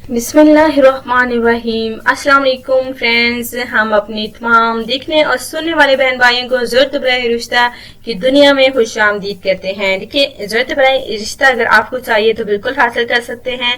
बिस्मिल्लाहिर्रहमानिर्रहीम। अस्सलाम वालेकुम फ्रेंड्स, हम अपनी तमाम देखने और सुनने वाले बहन भाइयों को ज़रूरत बराए रिश्ता की दुनिया में खुश आमदीद कहते हैं। देखिए, ज़रूरत बराए रिश्ता अगर आपको चाहिए तो बिल्कुल हासिल कर सकते हैं,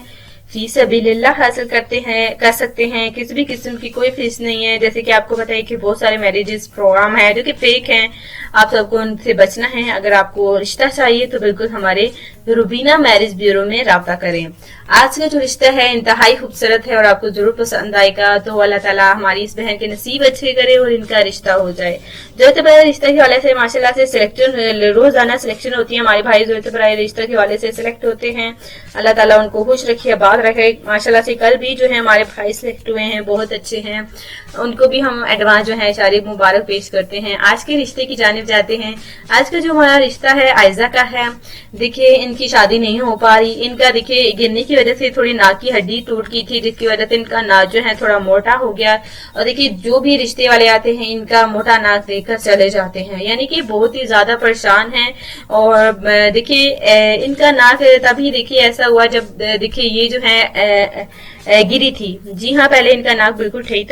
फी सबीलिल्लाह हासिल कर सकते हैं। किसी भी किस्म की कोई फीस नहीं है। जैसे कि आपको बताइए कि बहुत सारे मैरिजेस प्रोग्राम है जो कि फेक हैं, आप सबको उनसे बचना है। अगर आपको रिश्ता चाहिए तो बिल्कुल हमारे रुबीना मैरिज ब्यूरो में राब्ता करें। आज का जो रिश्ता है इंतहाई खूबसूरत है और आपको जरूर पसंद आएगा। तो अल्लाह ताला हमारी इस बहन के नसीब अच्छे करे और इनका रिश्ता हो जाए। जरूरत बराए रिश्ता के हवाले से माशाल्लाह से सिलेक्शन रोजाना सिलेक्शन होती है। हमारे भाई जरूरत बराए रिश्ता के हवाले से सिलेक्ट होते हैं। अल्लाह ताला उनको खुश रखे, आबाद रखे। माशाल्लाह से कल भी जो है हमारे भाई सिलेक्ट हुए हैं, बहुत अच्छे हैं। उनको भी हम एडवांस जो है शादी मुबारक पेश करते हैं। आज के रिश्ते की जानिब जाते हैं। आज का जो हमारा रिश्ता है आयजा का है। देखिए, इनकी शादी नहीं हो पा रही। इनका देखिए गिरने की वजह से थोड़ी नाक की हड्डी टूट गई थी, जिसकी वजह से इनका नाक जो है थोड़ा मोटा हो गया। और देखिए, जो भी रिश्ते वाले आते हैं इनका मोटा नाक देखकर चले जाते हैं, यानी कि बहुत ही ज्यादा परेशान है। और देखिए इनका नाक तभी देखिए ऐसा हुआ जब देखिए ये जो है गिरी थी। जी हाँ, पहले इनका नाक बिल्कुल सही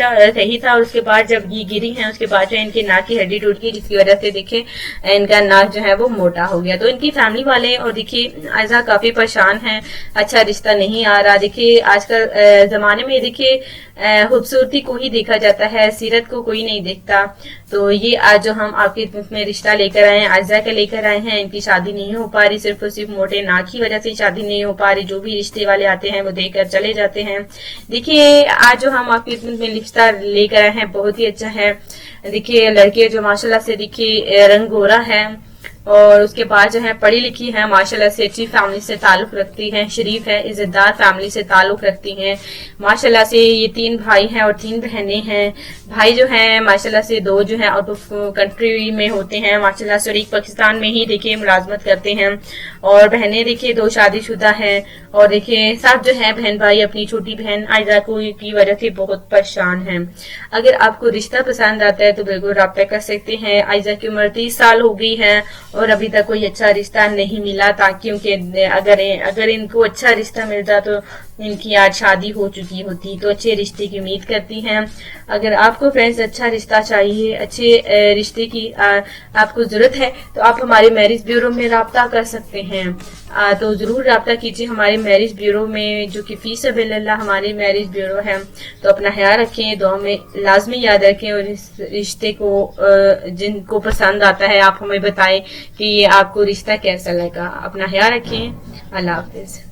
था और उसके बाद जब ये गिरी है उसके बाद जो इनकी नाक की हड्डी टूट गई, जिसकी वजह से देखिए इनका नाक जो है वो मोटा हो गया। तो इनकी फैमिली वाले और देखिए आयजा काफी परेशान हैं, अच्छा रिश्ता नहीं आ रहा। देखिए आजकल जमाने में देखिए खूबसूरती को ही देखा जाता है, सीरत को कोई नहीं देखता। तो ये आज जो हम आपकी में रिश्ता लेकर आए हैं, आयजा का लेकर आए हैं। इनकी शादी नहीं हो पा रही, सिर्फ और सिर्फ मोटे नाक की वजह से शादी नहीं हो पा रही। जो भी रिश्ते वाले आते हैं वो देखकर चले जाते हैं। देखिए, आज जो हम आपकी में रिश्ता लेकर आए हैं बहुत ही अच्छा है। देखिए, लड़के जो माशाल्लाह से देखिए रंग गोरा है और उसके बाद जो है पढ़ी लिखी है, माशाल्लाह से अच्छी फैमिली से ताल्लुक रखती हैं, शरीफ है, इज्जतदार फैमिली से ताल्लुक रखती हैं। माशाल्लाह से ये 3 भाई हैं और 3 बहनें हैं। भाई जो हैं माशाल्लाह से 2 जो है आउट ऑफ कंट्री में होते हैं, माशाल्लाह से एक पाकिस्तान में ही देखिए मुलाजमत करते हैं। और बहनें देखिए 2 शादीशुदा हैं। और देखिए सब जो है बहन भाई अपनी छोटी बहन आयजा को की वजह से बहुत परेशान हैं। अगर आपको रिश्ता पसंद आता है तो बिल्कुल राब्ता कर सकते हैं। आयजा की उम्र 30 साल हो गई है और अभी तक कोई अच्छा रिश्ता नहीं मिला, ताकि उनके अगर इनको अच्छा रिश्ता मिलता तो इनकी आज शादी हो चुकी होती। तो अच्छे रिश्ते की उम्मीद करती हैं। अगर आपको फ्रेंड्स अच्छा रिश्ता चाहिए, अच्छे रिश्ते की आपको जरूरत है तो आप हमारे मैरिज ब्यूरो में राब्ता कर सकते हैं। तो जरूर राब्ता कीजिए हमारे मैरिज ब्यूरो में, जो कि फी सबीलिल्लाह हमारी मैरिज ब्यूरो है। तो अपना ख्याल रखें, दुआ में लाजमी याद रखें और इस रिश्ते को जिनको पसंद आता है आप हमें बताएं कि ये आपको रिश्ता कैसा लगा। अपना ख्याल रखें। अल्लाह हाफिज।